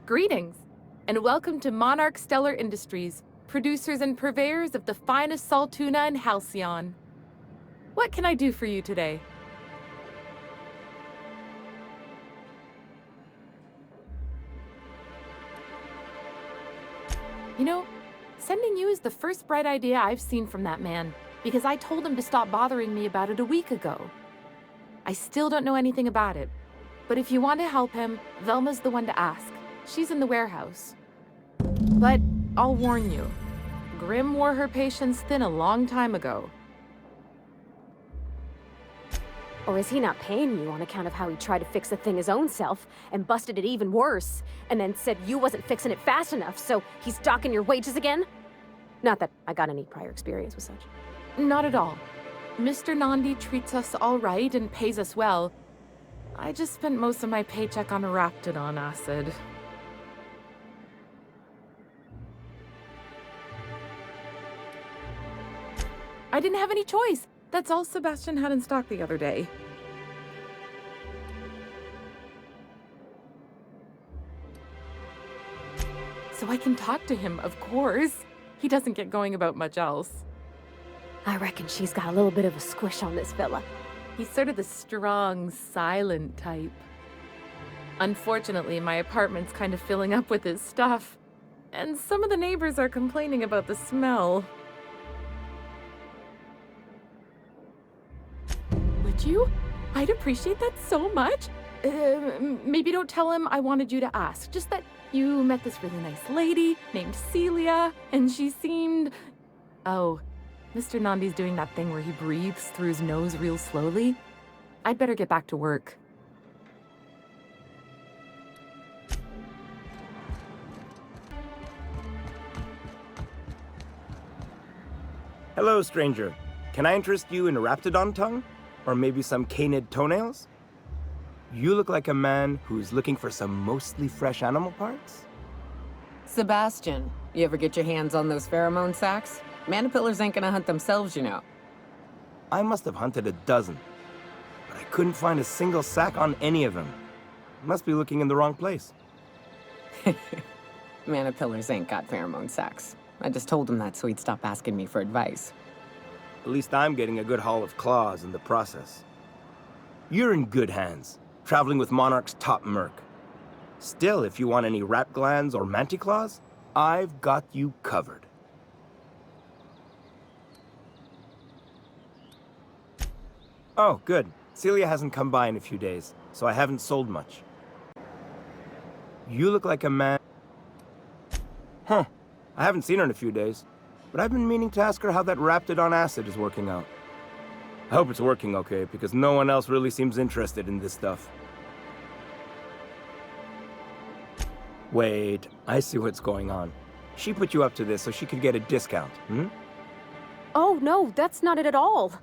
Greetings, and welcome to Monarch Stellar Industries, producers and purveyors of the finest salt tuna in Halcyon. What can I do for you today? You know, sending you is the first bright idea I've seen from that man, because I told him to stop bothering me about it a week ago. I still don't know anything about it, but if you want to help him, Velma's the one to ask. She's in the warehouse. But I'll warn you, Grimm wore her patience thin a long time ago. Or is he not paying you on account of how he tried to fix the thing his own self and busted it even worse, and then said you wasn't fixing it fast enough, so he's docking your wages again? Not that I got any prior experience with such. Not at all. Mr. Nandi treats us all right and pays us well. I just spent most of my paycheck on Raptidon acid. I didn't have any choice. That's all Sebastian had in stock the other day. So I can talk to him, of course. He doesn't get going about much else. I reckon she's got a little bit of a squish on this fella. He's sort of the strong, silent type. Unfortunately, my apartment's kind of filling up with his stuff. And some of the neighbors are complaining about the smell. Would you? I'd appreciate that so much. Maybe don't tell him I wanted you to ask. Just that you met this really nice lady named Celia, and she seemed... Oh, Mr. Nandi's doing that thing where he breathes through his nose real slowly. I'd better get back to work. Hello, stranger. Can I interest you in a Raptidon tongue? Or maybe some canid toenails? You look like a man who's looking for some mostly fresh animal parts? Sebastian, you ever get your hands on those pheromone sacs? Manipillars ain't gonna hunt themselves, you know. I must have hunted a dozen, but I couldn't find a single sack on any of them. Must be looking in the wrong place. Manipillars ain't got pheromone sacs. I just told him that so he'd stop asking me for advice. At least I'm getting a good haul of claws in the process. You're in good hands, traveling with Monarch's top merc. Still, if you want any rat glands or manticlaws, I've got you covered. Oh, good. Celia hasn't come by in a few days, so I haven't sold much. You look like a man... Huh. I haven't seen her in a few days, but I've been meaning to ask her how that Raptidon acid is working out. I hope it's working okay, because no one else really seems interested in this stuff. Wait, I see what's going on. She put you up to this so she could get a discount, hmm? Oh, no, that's not it at all.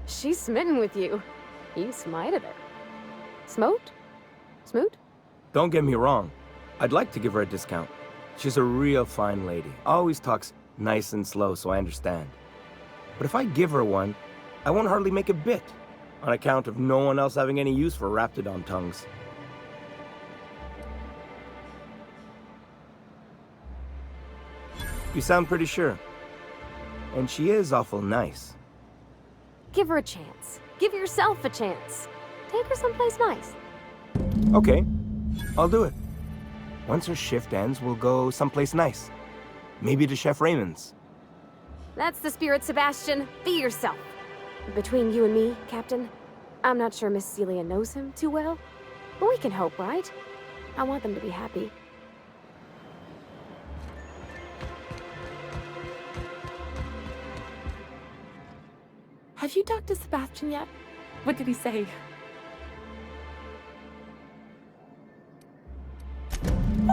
She's smitten with you. You smited her. Smote? Smoot? Don't get me wrong. I'd like to give her a discount. She's a real fine lady. Always talks nice and slow, so I understand. But if I give her one, I won't hardly make a bit, on account of no one else having any use for Raptidon tongues. You sound pretty sure. And she is awful nice. Give her a chance. Give yourself a chance. Take her someplace nice. Okay, I'll do it. Once her shift ends, we'll go someplace nice. Maybe to Chef Raymond's. That's the spirit, Sebastian. Be yourself. Between you and me, Captain, I'm not sure Miss Celia knows him too well, but we can hope, right? I want them to be happy. Have you talked to Sebastian yet? What did he say?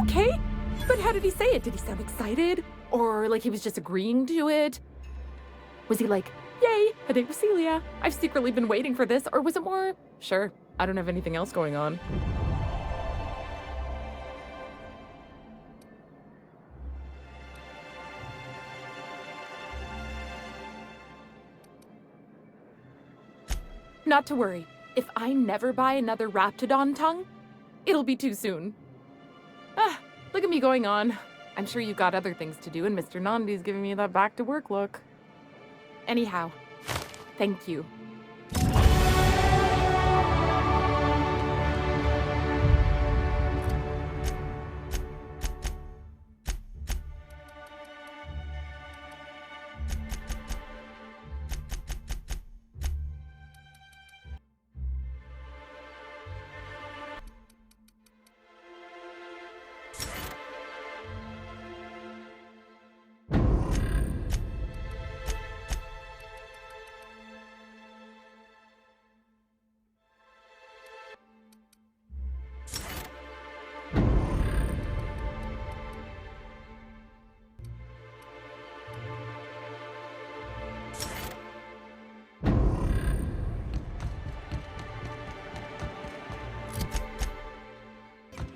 Okay, but how did he say it? Did he sound excited? Or like he was just agreeing to it? Was he like, yay, a date with Celia. I've secretly been waiting for this. Or was it more, sure, I don't have anything else going on. Not to worry. If I never buy another Raptidon tongue, it'll be too soon. Look at me going on. I'm sure you've got other things to do, and Mr. Nandi's giving me that back-to-work look. Anyhow, thank you.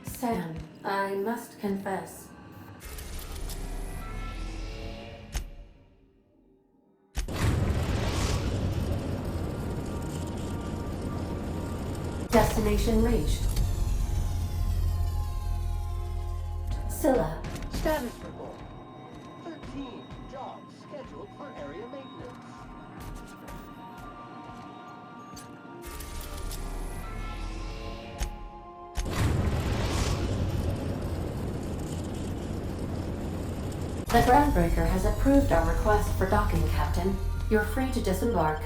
Sam, I must confess. Destination reached. Scylla. Status report. 13 jobs scheduled for area maintenance. The groundbreaker has approved our request for docking, Captain. You're free to disembark.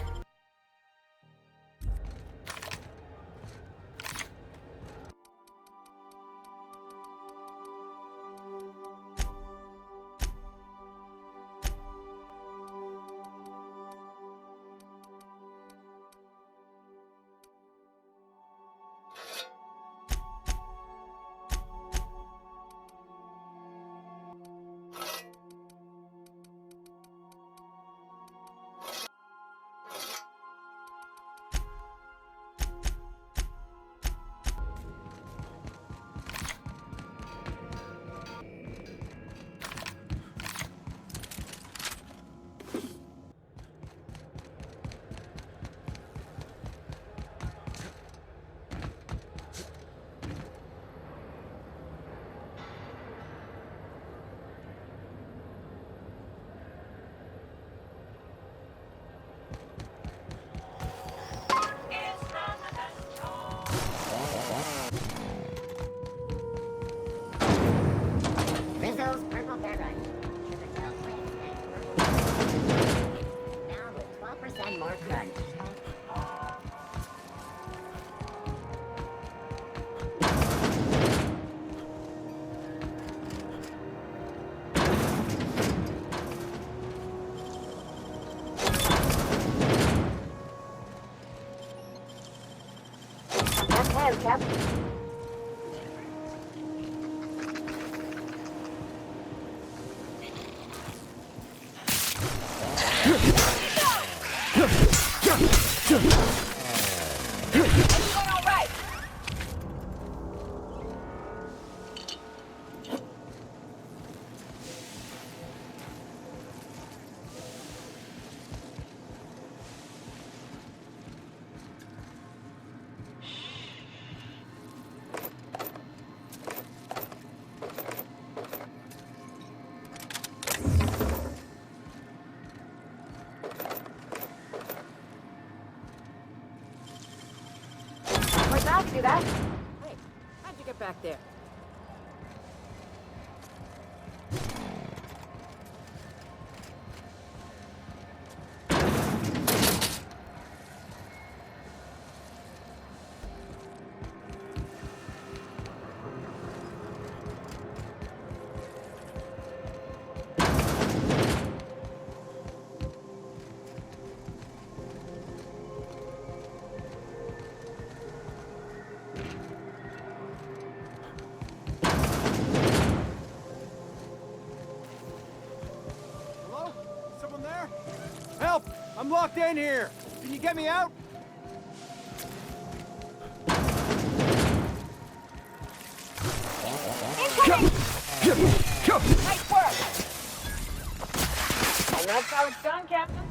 Rizzo's Purple Paradise. Now with 12% more crunch. That's him, Captain. See that? Hey, how'd you get back there? Help! I'm locked in here! Can you get me out? Incoming! Nice work! And that's how it's done, Captain.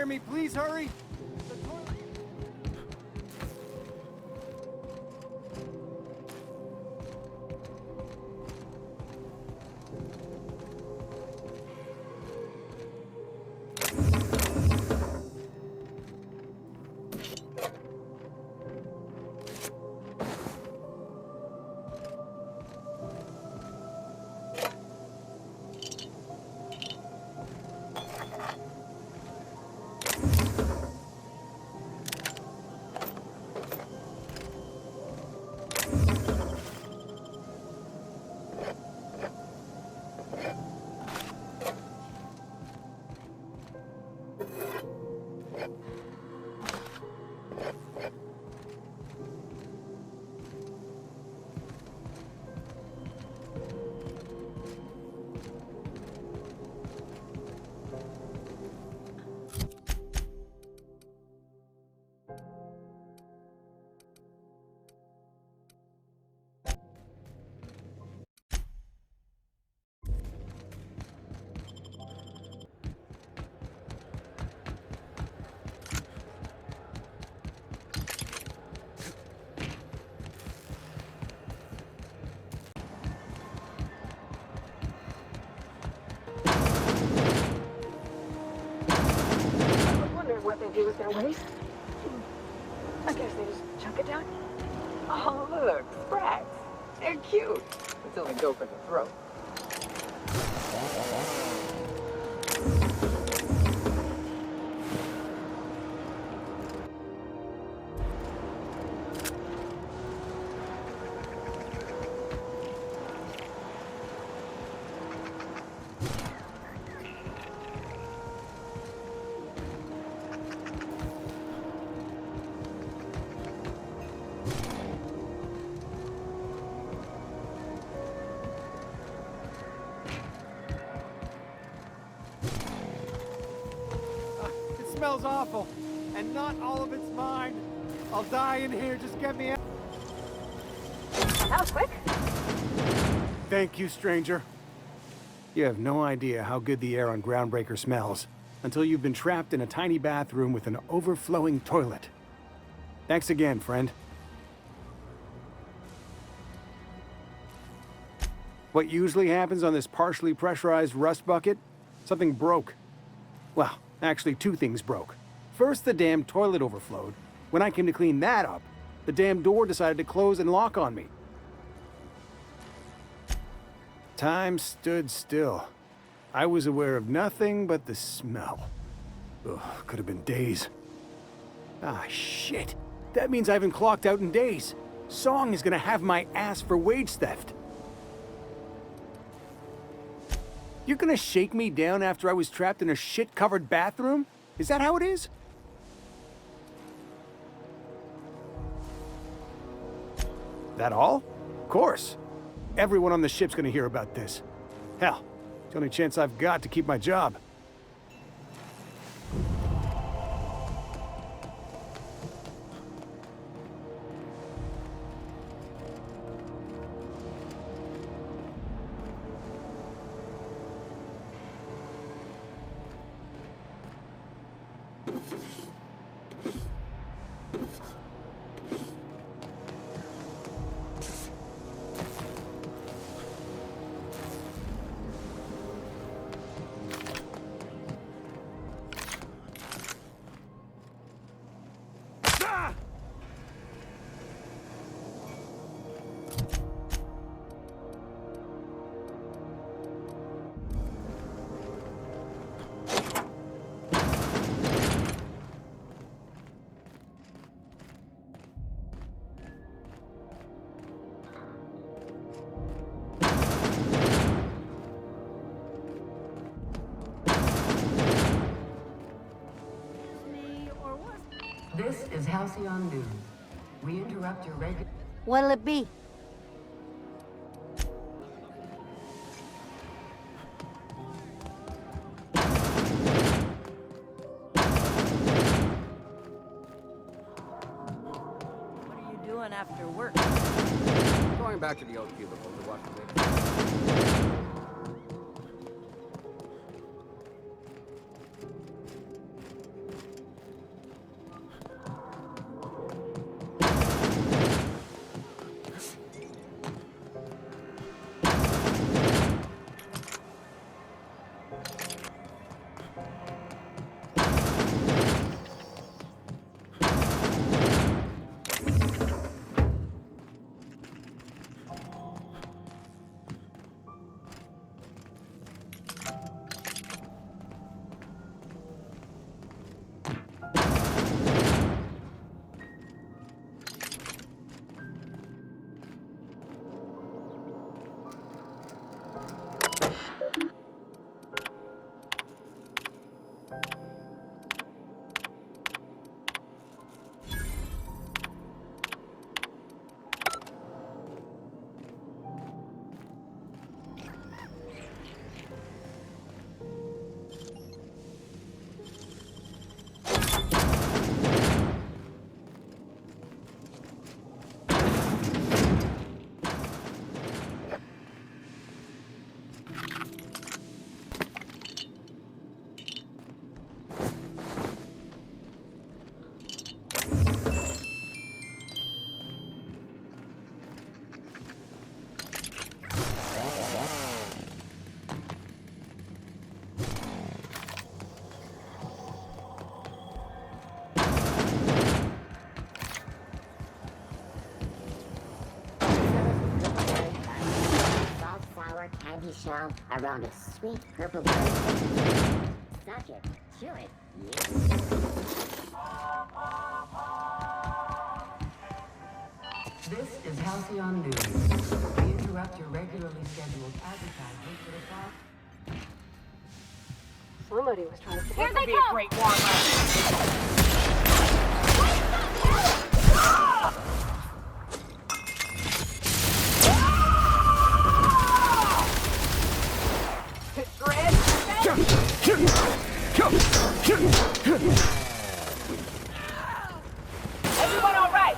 hear me? Please hurry. What they do with their waste? I guess they just chuck it down. Oh, look, sprats. They're cute. Until they go for the throat. It smells awful, and not all of it's mine. I'll die in here. Just get me out. That was quick. Thank you, stranger. You have no idea how good the air on Groundbreaker smells until you've been trapped in a tiny bathroom with an overflowing toilet. Thanks again, friend. What usually happens on this partially pressurized rust bucket? Something broke. Well, actually, two things broke. First, the damn toilet overflowed. When I came to clean that up, the damn door decided to close and lock on me. Time stood still. I was aware of nothing but the smell. Ugh, could have been days. Ah, shit. That means I haven't clocked out in days. Song is gonna have my ass for wage theft. You're gonna shake me down after I was trapped in a shit-covered bathroom? Is that how it is? That all? Of course. Everyone on the ship's gonna hear about this. Hell, it's the only chance I've got to keep my job. This is Halcyon News. We interrupt your regular... What'll it be? What are you doing after work? Going back to the old cubicle to watch the latest. doggy shell around a sweet purple bird. Suck it, chew it, yeah. This is Halcyon News. We interrupt your regularly scheduled advertisement for the fall. Somebody was trying to... Here they come! Great warm-up. Everyone all right?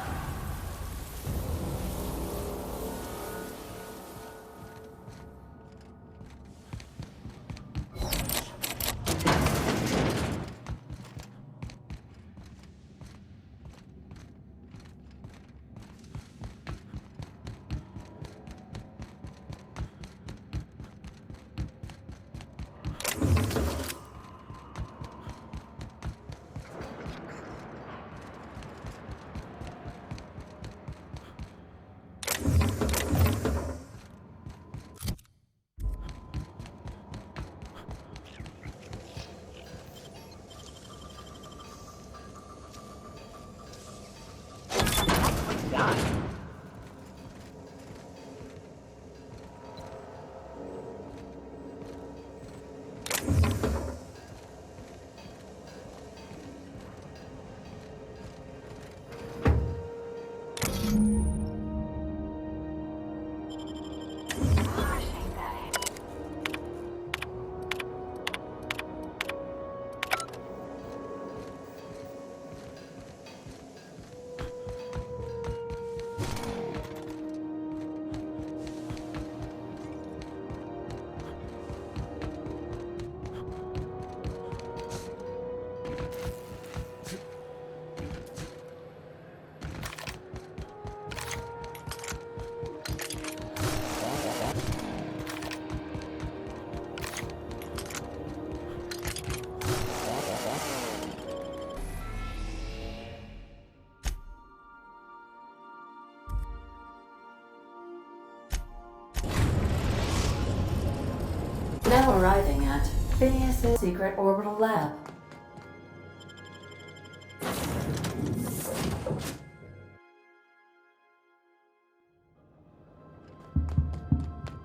Now arriving at Phineas' secret orbital lab.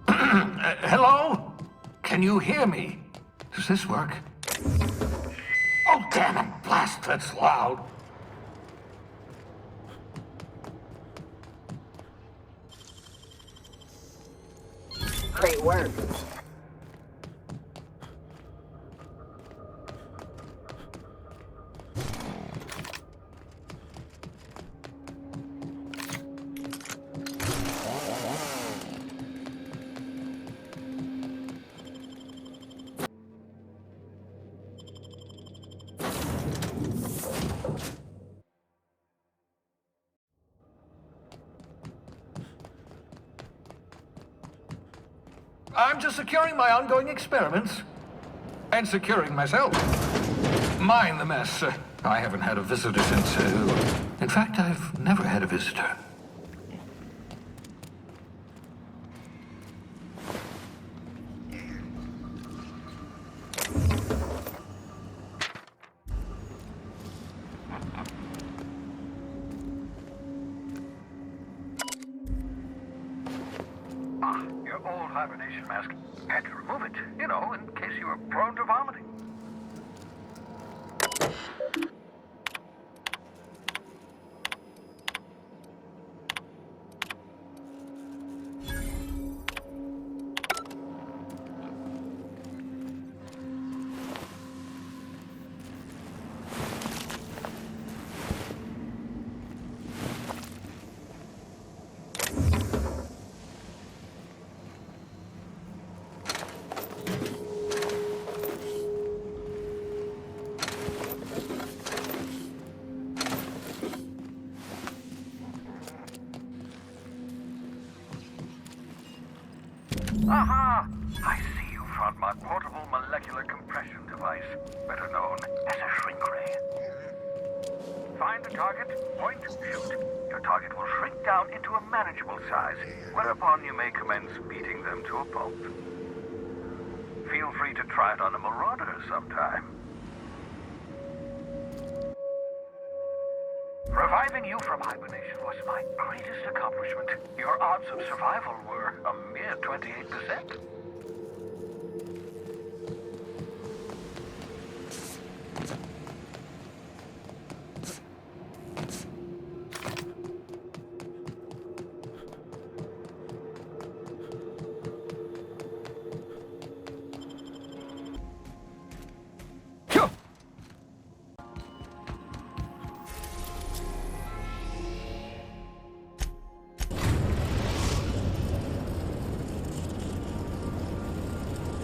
Hello? Can you hear me? Does this work? Oh, damn it! Blast, that's loud. Great work. I'm just securing my ongoing experiments. And securing myself. Mind the mess. I haven't had a visitor since... in fact, I've never had a visitor. Your old hibernation mask. Had to remove it, you know, in case you were prone to vomiting. Aha! I see you found my portable molecular compression device, better known as a shrink ray. Find the target, point, shoot. Your target will shrink down into a manageable size, whereupon you may commence beating them to a pulp. feel free to try it on a marauder sometime. Reviving you from hibernation was my greatest accomplishment. Your odds of survival were a mere 28%.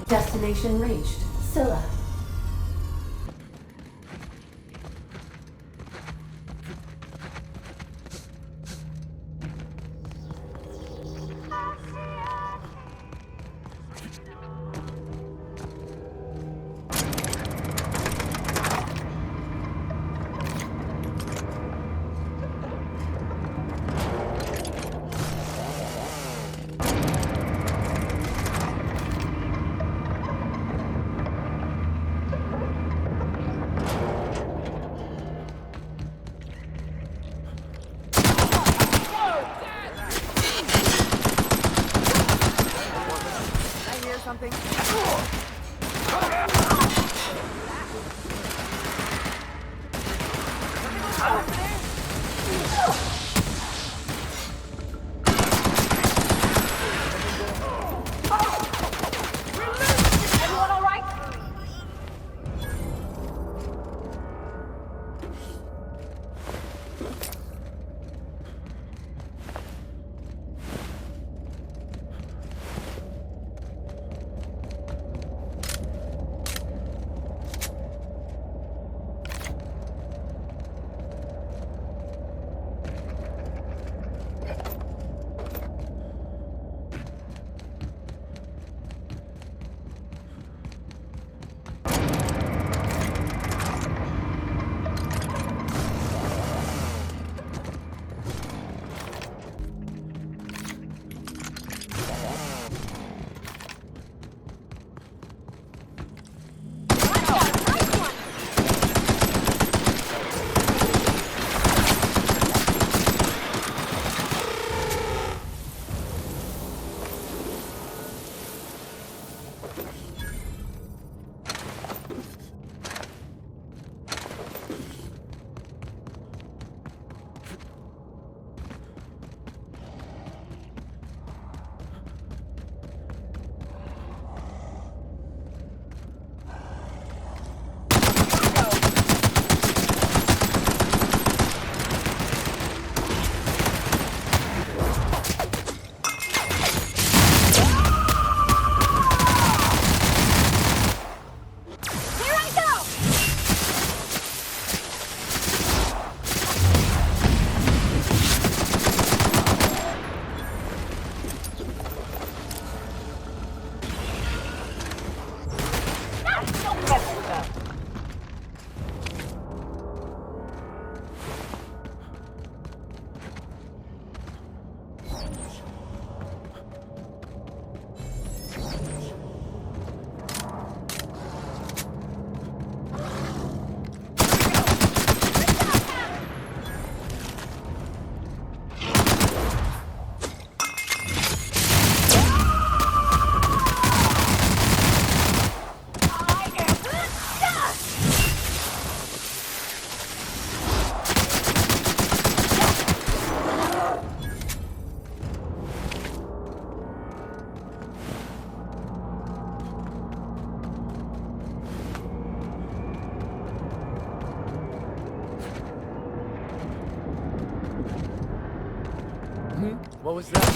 Destination reached. Scylla. What was that?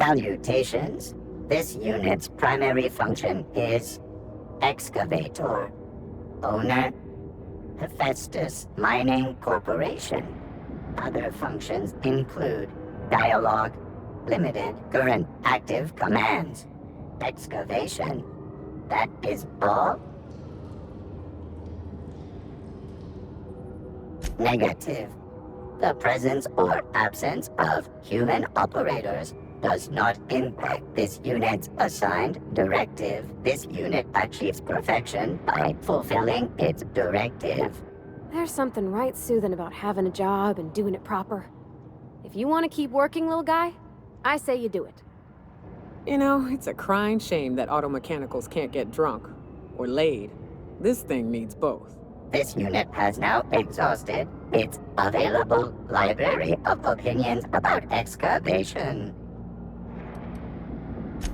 Salutations. This unit's primary function is excavator. Owner, Hephaestus Mining Corporation. Other functions include dialogue, limited current active commands, excavation. That is all? Negative. The presence or absence of human operators does not impact this unit's assigned directive. This unit achieves perfection by fulfilling its directive. There's something right soothing about having a job and doing it proper. If you want to keep working, little guy, I say you do it. You know, it's a crying shame that auto mechanicals can't get drunk. Or laid. This thing needs both. This unit has now exhausted its available library of opinions about excavation.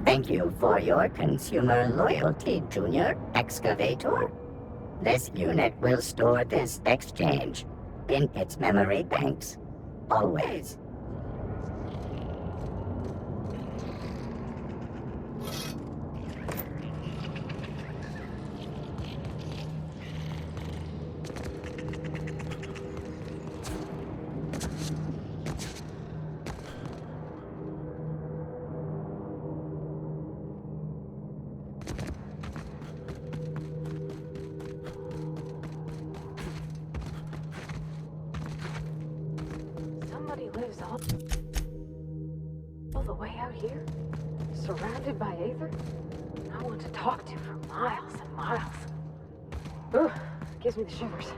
Thank you for your consumer loyalty, Junior Excavator. This unit will store this exchange in its memory banks, always. Somebody lives all the way out here, surrounded by Aether. I want to talk to for miles and miles. Ugh, gives me the shivers.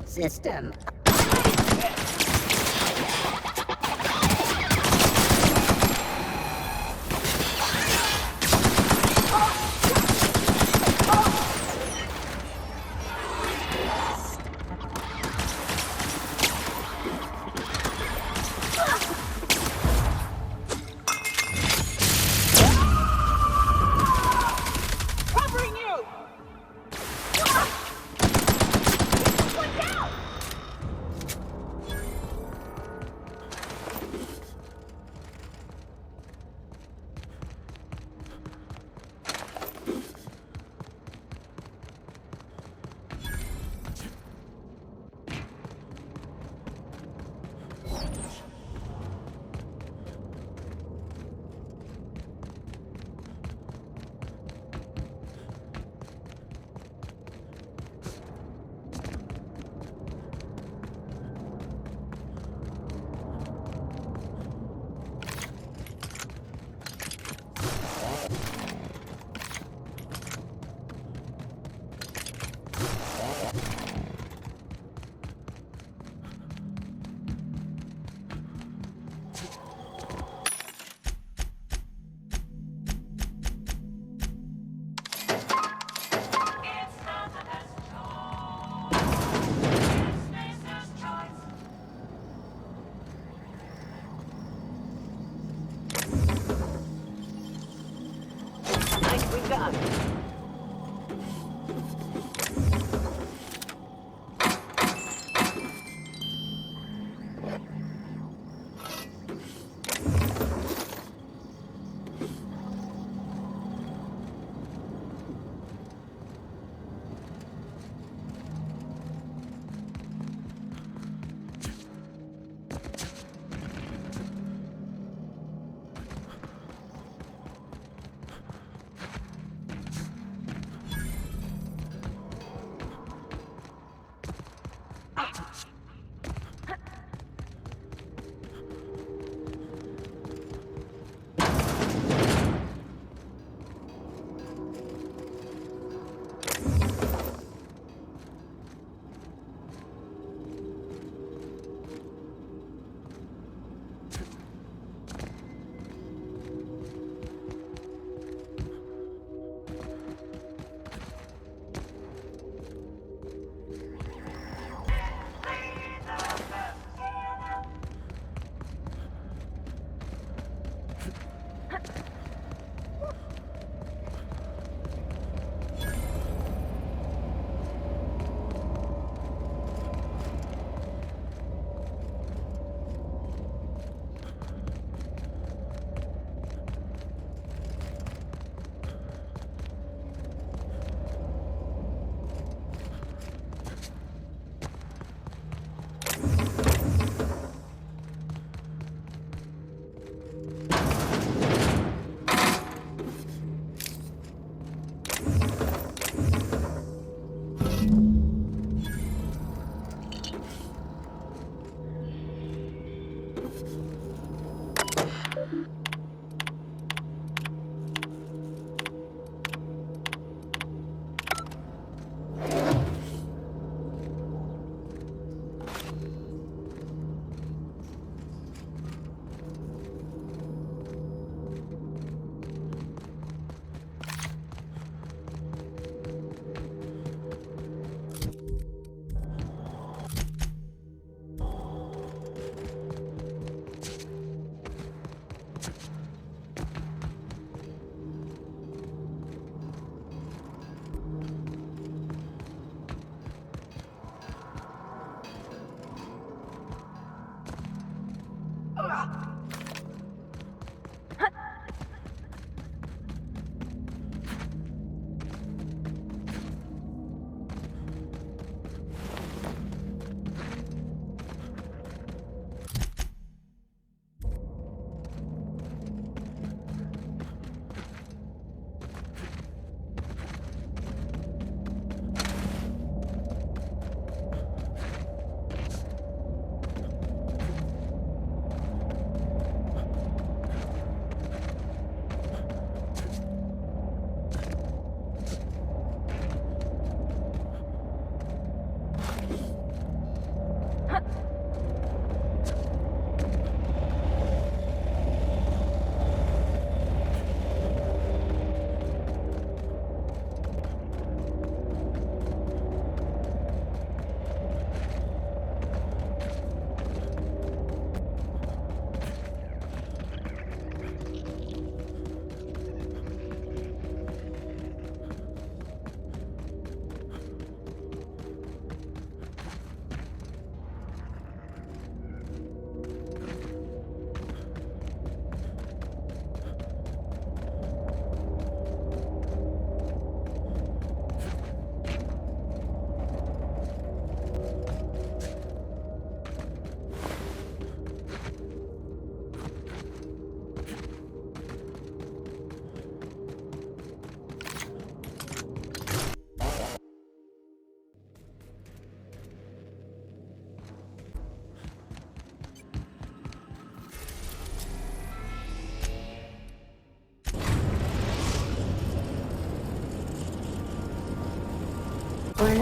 System. Covering you! One down!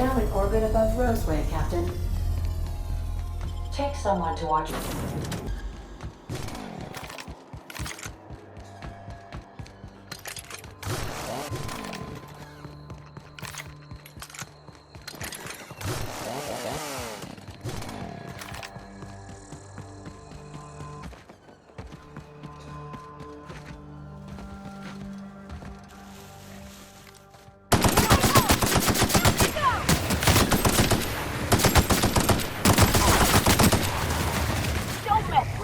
now in orbit above Roseway, Captain. Take someone to watch. Don't mess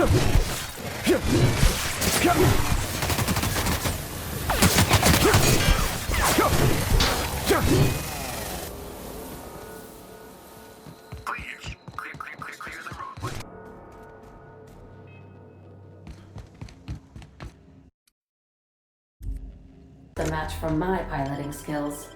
The match for my piloting skills.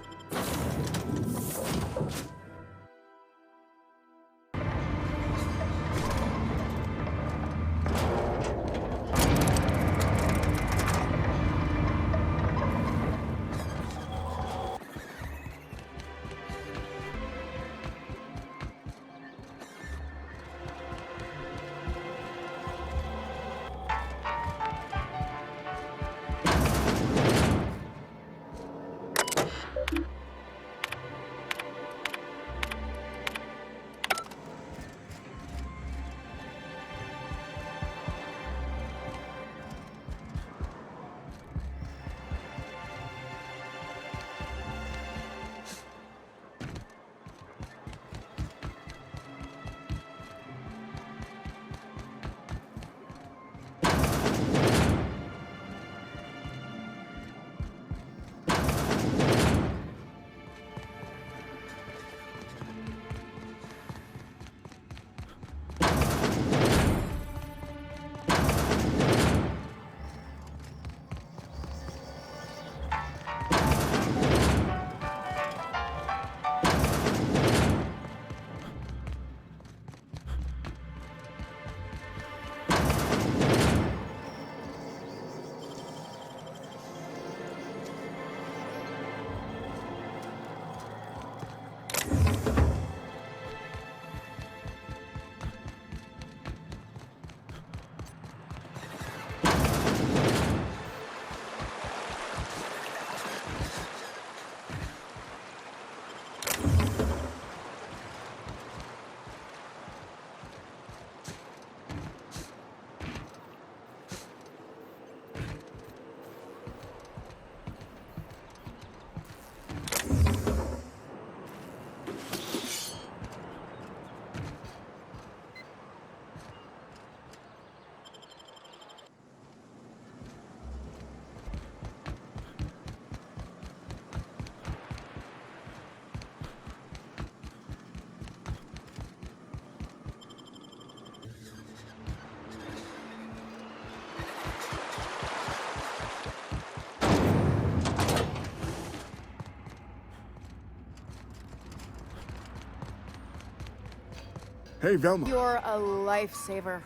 Hey, Velma. You're a lifesaver.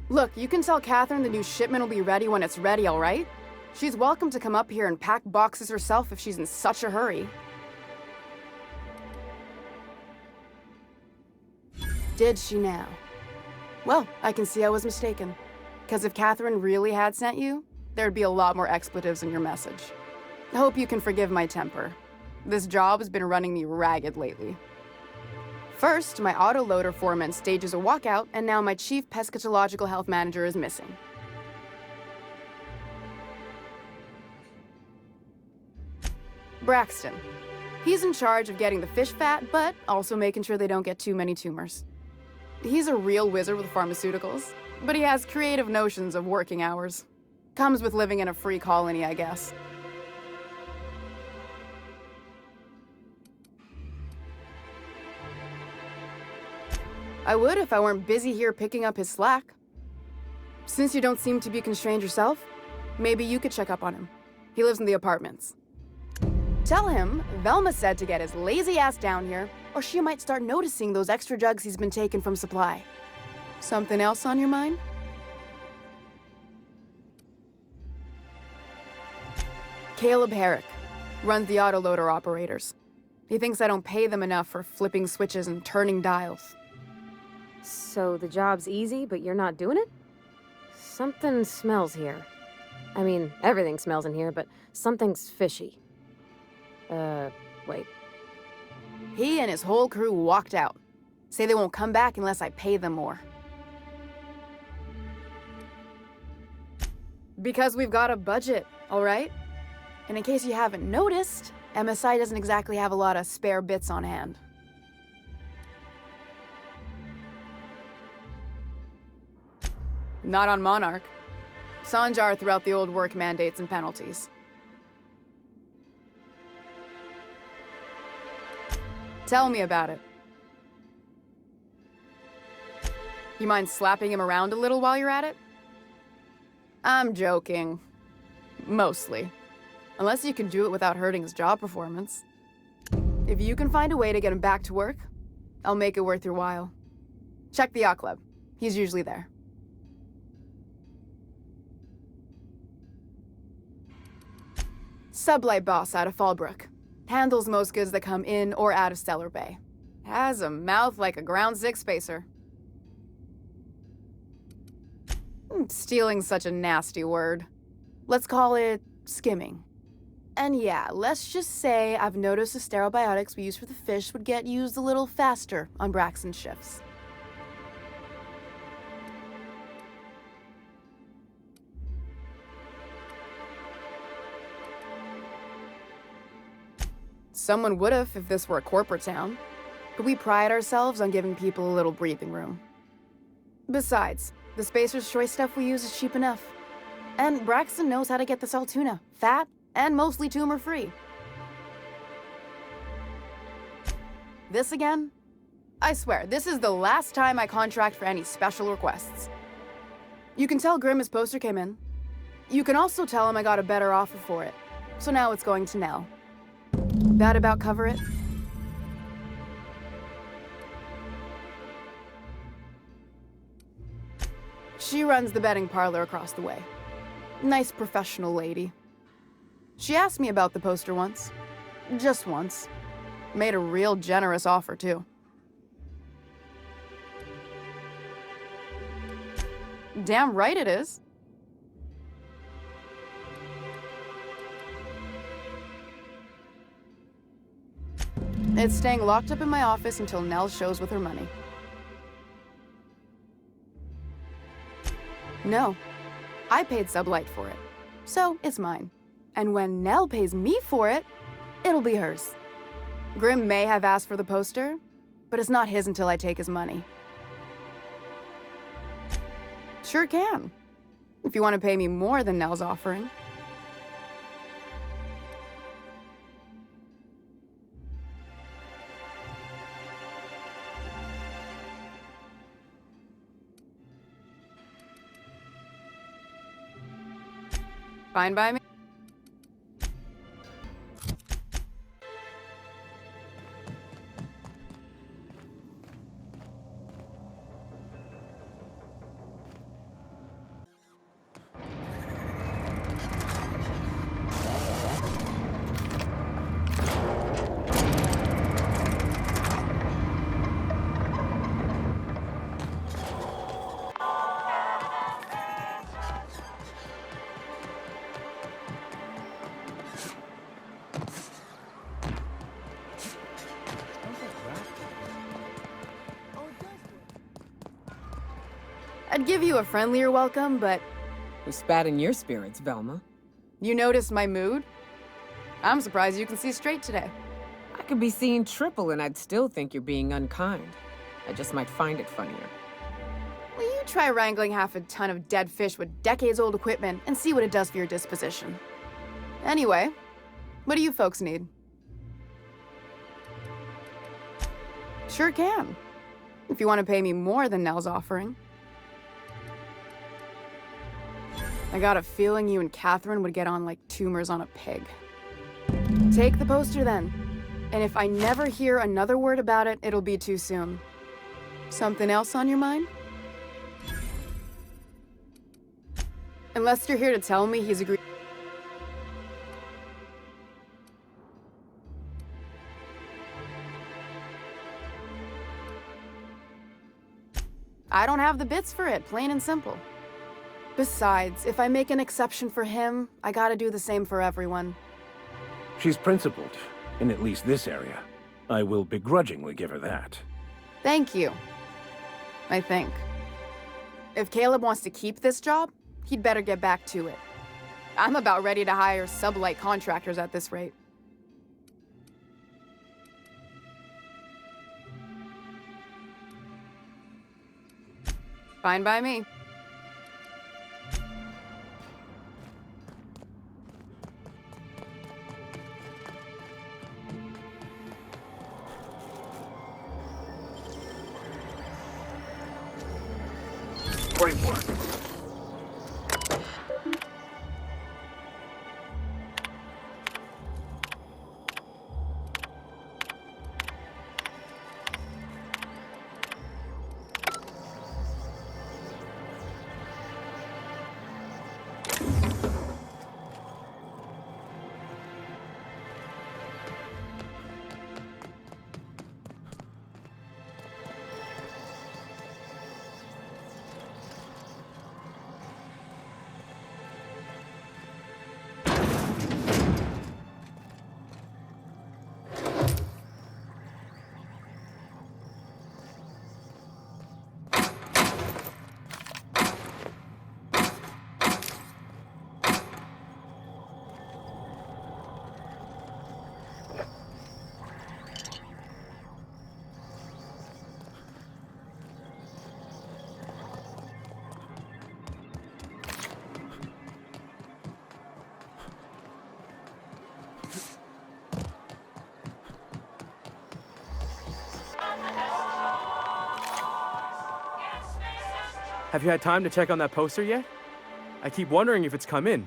Look, you can tell Catherine the new shipment will be ready when it's ready, all right? She's welcome to come up here and pack boxes herself if she's in such a hurry. Did she now? Well, I can see I was mistaken. Because if Catherine really had sent you, there'd be a lot more expletives in your message. I hope you can forgive my temper. This job has been running me ragged lately. First, my autoloader foreman stages a walkout, and now my chief pescatological health manager is missing. Braxton. He's in charge of getting the fish fat, but also making sure they don't get too many tumors. He's a real wizard with pharmaceuticals, but he has creative notions of working hours. Comes with living in a free colony, I guess. I would if I weren't busy here picking up his slack. Since you don't seem to be constrained yourself, maybe you could check up on him. He lives in the apartments. Tell him Velma said to get his lazy ass down here, or she might start noticing those extra jugs he's been taking from supply. Something else on your mind? Caleb Herrick runs the autoloader operators. He thinks I don't pay them enough for flipping switches and turning dials. So the job's easy, but you're not doing it? Something smells here. I mean, everything smells in here, but something's fishy. Wait. He and his whole crew walked out. Say they won't come back unless I pay them more. Because we've got a budget, all right? And in case you haven't noticed, MSI doesn't exactly have a lot of spare bits on hand. Not on Monarch. Sanjar threw out the old work mandates and penalties. Tell me about it. You mind slapping him around a little while you're at it? I'm joking. Mostly. Unless you can do it without hurting his job performance. If you can find a way to get him back to work, I'll make it worth your while. Check the yacht club. He's usually there. Sublight boss out of Fallbrook. Handles most goods that come in or out of Stellar Bay. Has a mouth like a ground six spacer. Stealing's such a nasty word. Let's call it skimming. And yeah, let's just say I've noticed the sterile biotics we use for the fish would get used a little faster on Braxton's shifts. Someone would've if this were a corporate town, but we pride ourselves on giving people a little breathing room. Besides, the Spacer's Choice stuff we use is cheap enough. And Braxton knows how to get this all tuna, fat, and mostly tumor-free. This again? I swear, this is the last time I contract for any special requests. You can tell Grimm his poster came in. You can also tell him I got a better offer for it. So now it's going to Nell. That about cover it? She runs the betting parlor across the way. Nice professional lady. She asked me about the poster once. Just once. Made a real generous offer, too. Damn right it is. It's staying locked up in my office until Nell shows with her money. No. I paid Sublight for it. So, it's mine. And when Nell pays me for it, it'll be hers. Grimm may have asked for the poster, but it's not his until I take his money. Sure can. If you want to pay me more than Nell's offering. Fine by me. I'd give you a friendlier welcome, but... Who spat in your spirits, Velma? You noticed my mood? I'm surprised you can see straight today. I could be seeing triple and I'd still think you're being unkind. I just might find it funnier. Will you try wrangling half a ton of dead fish with decades-old equipment and see what it does for your disposition? Anyway, what do you folks need? Sure can. If you want to pay me more than Nell's offering. I got a feeling you and Catherine would get on like tumors on a pig. Take the poster then. And if I never hear another word about it, it'll be too soon. Something else on your mind? Unless you're here to tell me he's agreed. I don't have the bits for it, plain and simple. Besides, if I make an exception for him, I gotta do the same for everyone. She's principled, in at least this area. I will begrudgingly give her that. Thank you. I think. If Caleb wants to keep this job, he'd better get back to it. I'm about ready to hire Sublight contractors at this rate. Fine by me. Great work. Have you had time to check on that poster yet? I keep wondering if it's come in.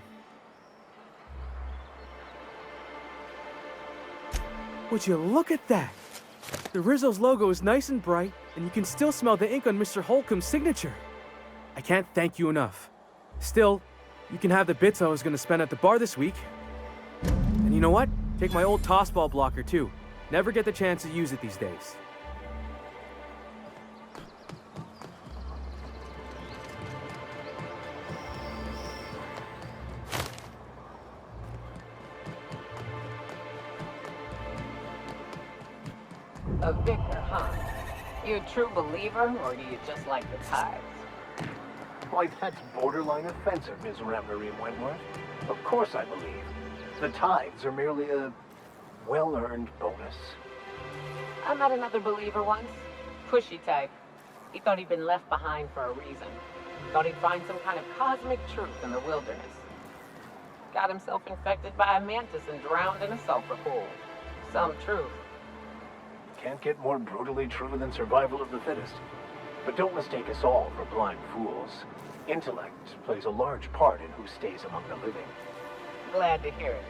Would you look at that? The Rizzo's logo is nice and bright, and you can still smell the ink on Mr. Holcomb's signature. I can't thank you enough. Still, you can have the bits I was going to spend at the bar this week. And you know what? Take my old tossball blocker too. Never get the chance to use it these days. A vicar, huh? You a true believer, or do you just like the tithes? Why, that's borderline offensive, Ms. Marie Wentworth. Of course I believe. The tithes are merely a well-earned bonus. I met another believer once. Pushy type. He thought he'd been left behind for a reason. Thought he'd find some kind of cosmic truth in the wilderness. Got himself infected by a mantis and drowned in a sulfur pool. Some truth. Can't get more brutally true than survival of the fittest. But don't mistake us all for blind fools. Intellect plays a large part in who stays among the living. Glad to hear it.